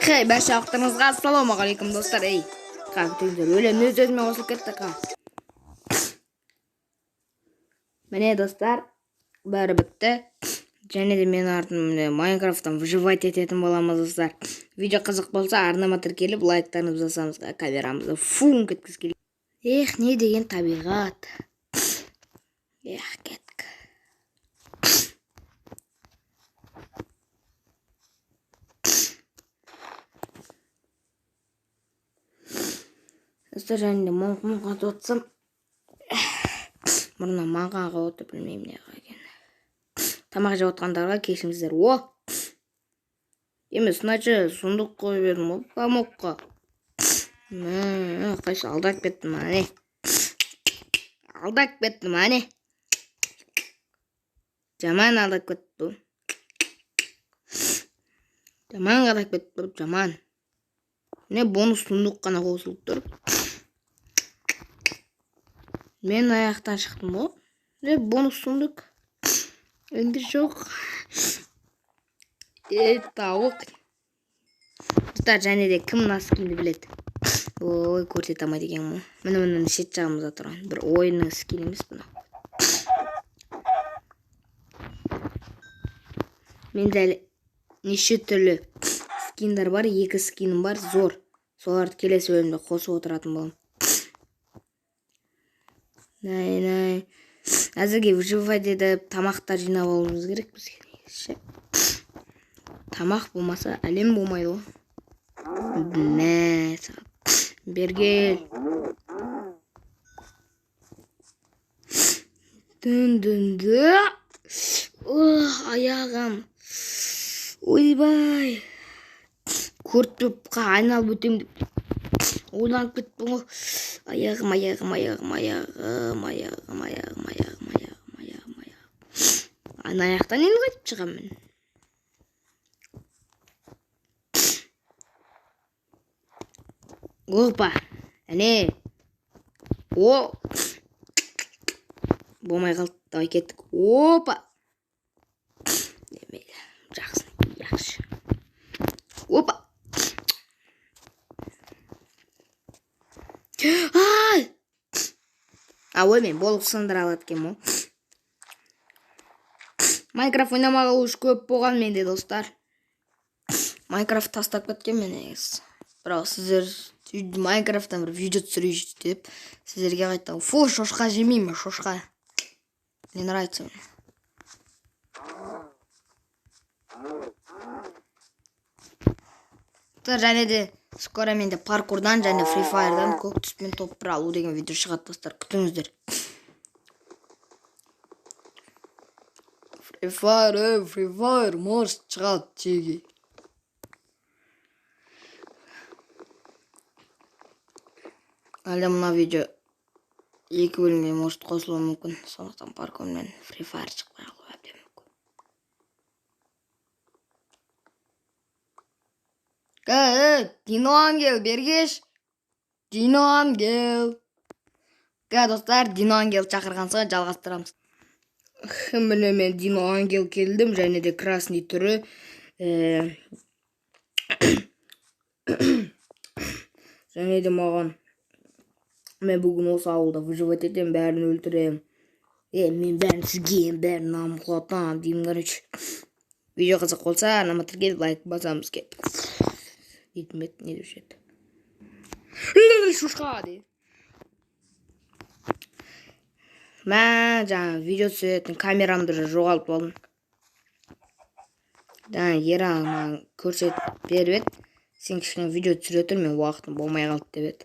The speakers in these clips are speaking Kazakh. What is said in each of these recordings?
Hey, barchalaringizga assalomu alaykum do'stlar. Ey, qavtinglar o'ylab o'z-o'zimga qo'shilib ketdi qa. Mana do'stlar, bari bitta. Janida men ortimda Minecraftdan выживать etayotgan bo'lamiz do'stlar. Video qiziq bo'lsa, arnamatir kelib, layklarni bosamiz, kameramizni fum ketkiz kelib. Ne degan tabiat. Ketdik. Do'stlar, endi monqqa o'tsam, burna manqaga o'tib bilmayman ne qilgan. Tamaq jeb o'tganlarga kechiringizlar. Emas, nacha sunduq qo'yib berdim, pamoqqa. Qaysi aldab ketdim mana. Aldab ketdim mana. Jaman aldab ketdim. Jaman aldab ketdim, jaman. Ne bonus sunduq qana qo'shilib tur. Men oyoqdan chiqdim bu. Ne bonus sunduq. Endi yo'q. Tavuk. Do'stlar, janida kim naskinni biladi? Voy, ko'rsatamaydiganman. Mana shet chaqimizda turadi. Bir o'yinning skini emas buni. Menda necha turli skinlar bor, 2 skinim bor, zo'r. So'rat kelasi o'yinda qo'shib o'tirатын bo'laman. Nay. Hozirgi выживать etib tamoqlar jinob olishimiz kerak bizga. Tamoq bo'lmasa, alim bo'lmaydi. Bergel. Dün. Ayağım. Oybay. Kurtup ayналып өтем деп ойланып кеттім ғой. Ayağım. Ана аяқтан енді қайтып шығамын. Опа. Әне. Болмай қалды. Давай кеттік. Опа. Демейді. Жақсы. Опа. Ой, мен болып сындыра алады екен. Майнкрафт ойнамағалы уж көп болған менде, достар. Майнкрафт тастап кеткен мен негізі. Бірақ сіздер Майнкрафттан бір видео түсірейінші деп сіздерге қайтам. Фу, шошқа жемеймін, шошқа. Мне нравится. Және де скоро менде паркурдан және Free Fire'дан көк түспен топыр алу деген видео шығады, достар. Күтіңіздер. Free Fire, может шығады теге. Әлде мына видео 2 бөлімге может қосылуы мүмкін. Сондықтан паркурмен Free Fire шықпай қалуы әбден мүмкін. Дино Ангел бергеш. Дино Ангел. Достар, Дино Ангел шақырған соң жалғастырамыз. Міне мен Дино Ангел келдім, және де красный түрі. Және де маған мен бүгін осы ауылда выживать етем, бәрін өлтірем. Мен бәрін сізгем, бәрін намын құлатам деймін, короче. Видео қызық болса, арнаматерге лайк басамыз кеттік. Дейтін бет, не деуші еді. Шушқа дейді. Мен жаңа видео түсетін камерамды жоғалып алдым. Ера маған көрсет беріп еді. Сен кішкене видео түсіре тұр, мен уақытым болмай қалды деп еді.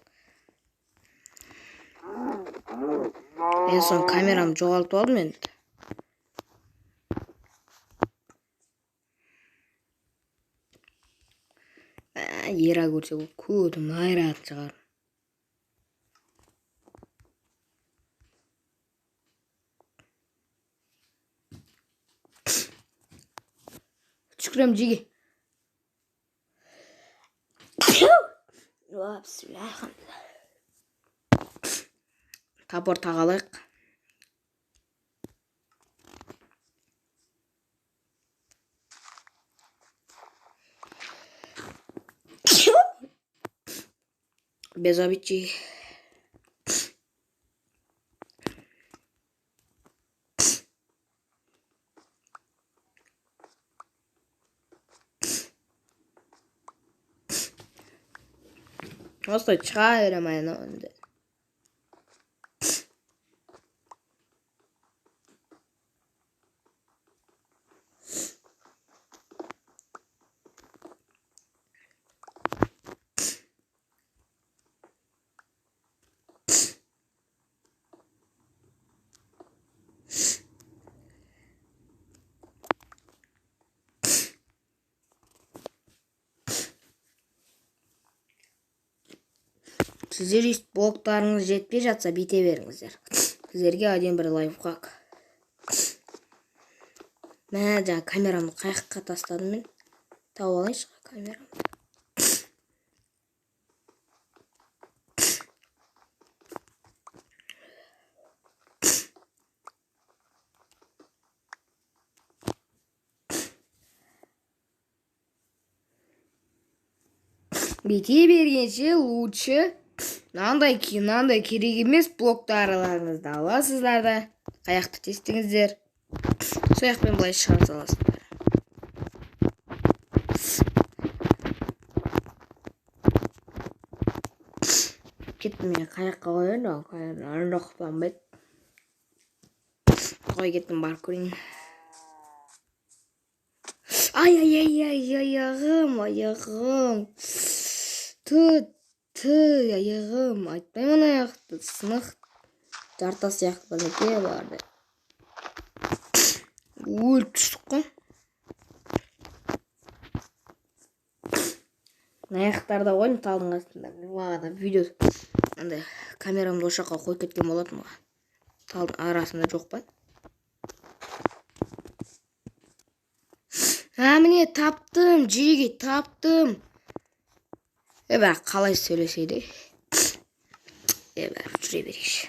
Соң камерам жоғалтып алдым енді. Ера көрсе бұл көдім айрат шығар. Шүкірем жеге. Тапор тағалайық. Без обид. Просто шыға беремін енді. Сіздер блоктарыңыз жетпей жатса бите беріңіздер. Сіздерге әдемі бір лайфхак. Мә, жаңа камерамды қайыққа тастадым мен. Тауып алайыншы камерамды. Бите бергенше лучше мынандай керек емес блоктарыңызды аласыздар да қаяқты тестіңіздер. Сояқпен былай шығара саласыздар. Кеттім мен қаяққа қояйын да, арында құпанбайды. Қой кеттім барып көрейін. Ай, аяғым. Аяғым. Айтпаймын аяқты, сынық. Жарта сияқты бірнеке барды. Түстік қой. Аяқтарда қойын талдың астында. Бағана видео камерамды ошаққа қойып кеткен болатын. Талдың арасында жоқ па? Міне таптым, жеге таптым. Бірақ қалай сөйлесейді? Бірақ жүре берейші.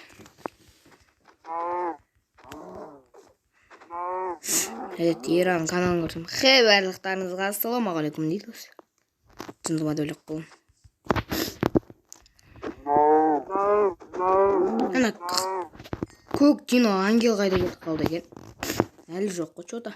Иран каналын көрсем. Барлықтарыңызға ассалаумағалейкум дейді осы. Жындыма дөйлек болым. Ана көк дино ангел қайда кетіп қалды екен? Әлі жоқ қой чота.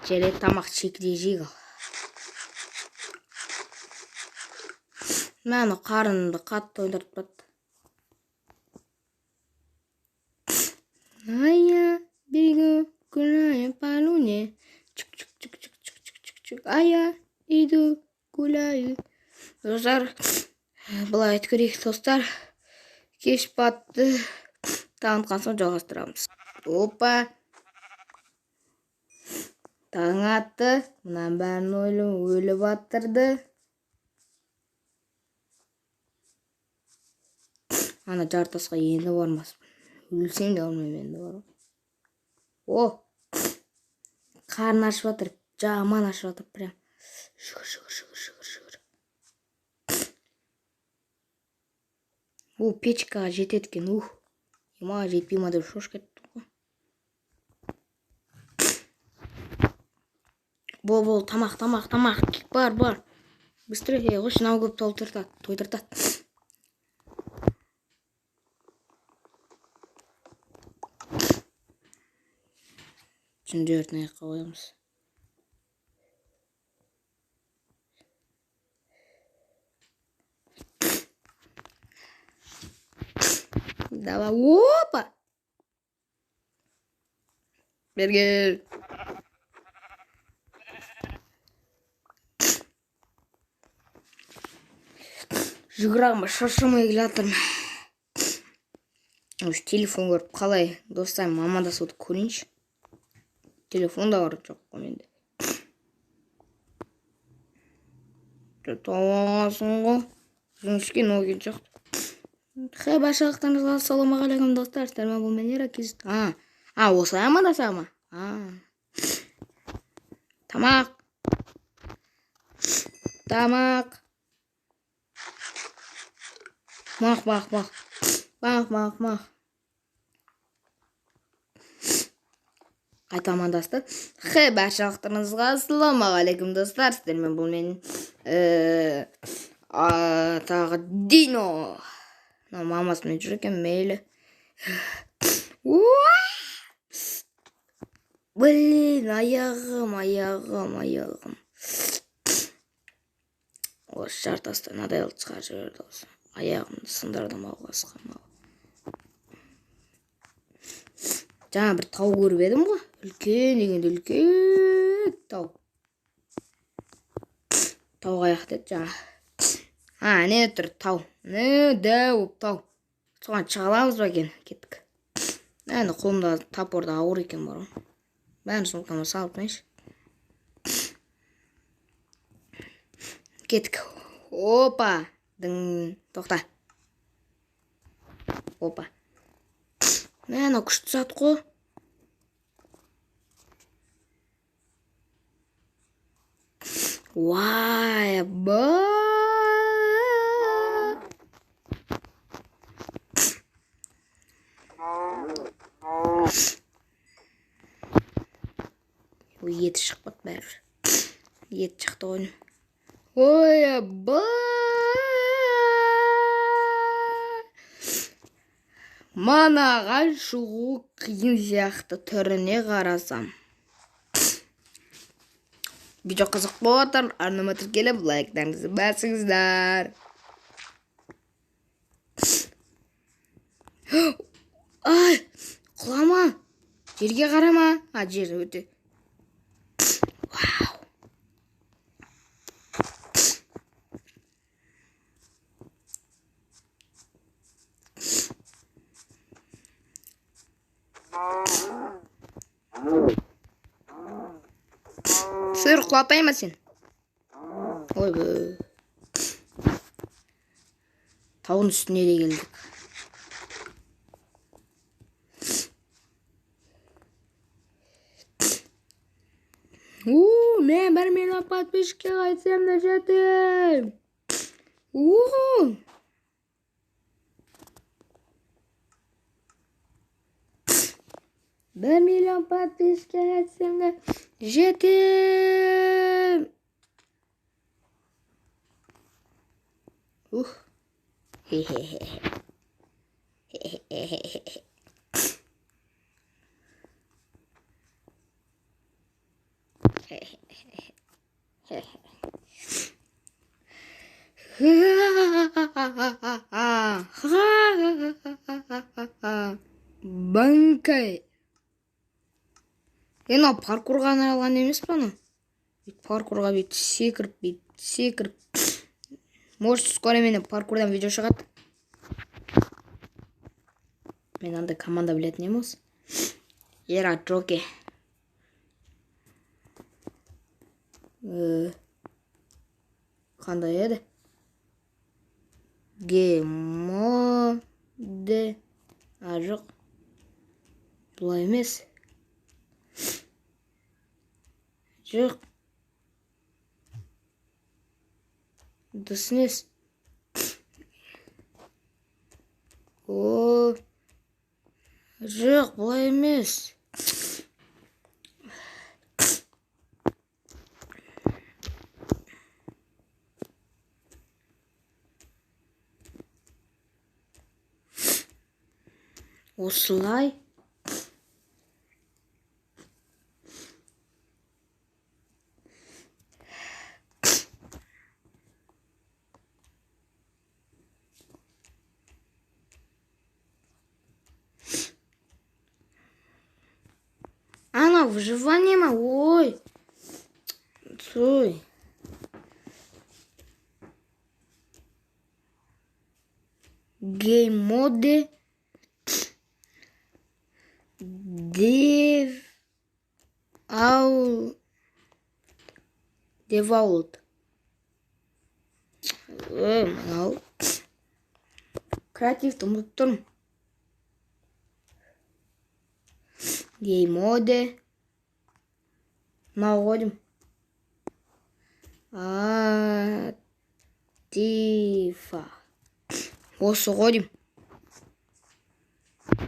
Жере тамақ шекде жейгіл. Мәні қарынымды қатты ойдырып бат. Ая, бегу, гуляю по луне. Чук-чук-чук-чук-чук-чук-чук. Ая, иду, гуляю. Достар, былай айтып көрейік достар. Кеш батты. Танытқан соң жалғастырамыз. Опа. Таң атты. Мұнан бәрін өлі баттырды. Ана жартасқа енді бармаспын. Өлсең де olmayым енді бар. О! Қарны ашып жатыр. Жаман ашып жатыр прям. Шығыр. О, печкаға жетеді екен. Ема жетпей ма деп шош кетті ғой. Бол, тамақ. Бар. Быстрее, қойшы, нау көп тойдыртады. Жүндерін аяққа қоямыз. Давай, опа! Бергер. Жүгірағыма шашылмай келатырмын. Телефон көріп қалай достарым амандасуды көрейінші. Телефон да бар жоқ қой менде. Тоғасын ғой. Жіңішке ноген жоқ. Баршалықтарыңызға ассалаумағалейкум достар. Сәлем бұл мен Еракиз. Осылай амандаса ма? Тамақ. Мақ. Қайта амандасты. Баршалықтарыңызға ассалаумағалейкум достар. Сіздермен бұл менің тағы Дино. Мамасымен жүр екен, мейлі. Блин, аяғым. Осы жартасты надайлы шығар жіберді осы. Аяғымды сындырдым алғасқа. Жаңа бір тау көріп едім ғой. Үлкен дегенде үлкен тау. Тауға аяқ деді жаңа. Не тұр тау. Не дәу тау. Соған шығаламыз ба екен? Кеттік. Енді қолымда тапорда ауыр екен бар. Бәрін сумкама салып қойшы. Кеттік. Опа. Тоқта. Опа. Мені күшті сат қой. Вай, еті шықпады бәрі. Еті шықты ойын. Ой, Манаған шығу қиын сияқты түріне қарасам. Видео қызық болатыр, арнама тіркеліп, лайктарыңызды басыңыздар. Ай, құлама. Жерге қарама. Жер өте. Вау. Сыр құлатай ма сен? Ой бө. Тауын үстіне де келдік. Мен 1 миллион подписчикке қайтсам да жетем. 1 миллион подписчикке қайтсам да жетем. Банкай. Ена паркурға арналған емес па ана? Паркурға бет секіріп. Может, скоро менен паркурдан видео шығады. Мен андай команда білетін емес. Ера Джоке. Қандай еді? Геймоде. Жоқ. Бұлай емес. Жоқ. Дұснес. Жоқ, бұлай емес. Осылай. Ана, выживание ма? Ой. Сой. Геймоде. Деваулт. Мынау. Креативті ұмытып тұрмын. Геймоде. Мынау қойдым. Атифа. Осы қойдым.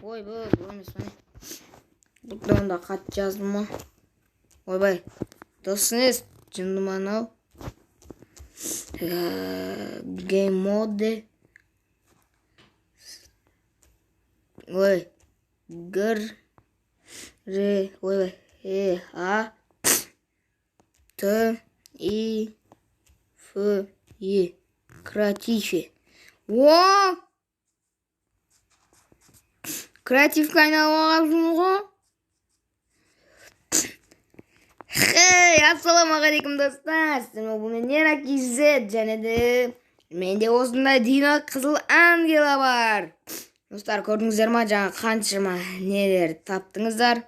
Ой, бұл емес міне. Бұтында қат жаздым ма? Ойбай, досыңыз жындым анау. Game mode. Ой, ойбай, А, Т, И, Ф, Е. Креативе. О! Креативке айналып алғансың ғой. Ассалаумағалейкум достар. Бұл Нера KZ және де менде осындай Дина қызыл ангела бар. Достар, көрдіңіздер ма, жаңа қаншама нелер таптыңыздар.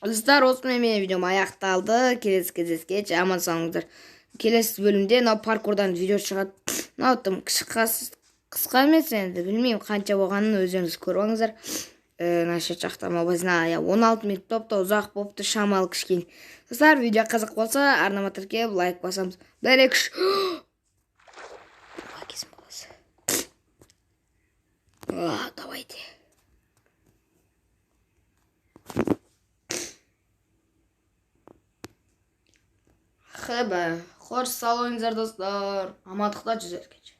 Достар, осымен менің видеом аяқталды. Келесі кездескенше аман саулыңыздар. Келесі бөлімде паркурдан видео шығады. Тым қысқа емес, енді білмеймін қанша болғанын өздеріңіз көріп алыңыздар. Наша жақта мобазына 16 минут топта ұзақ болыпты, шамалы кішкене. Достар, видео қызық болса, арнама тіркеп лайк басамыз. Бәрекш. Давайте. Қош сау болыңыздар достар. Амандықта жүздескенше.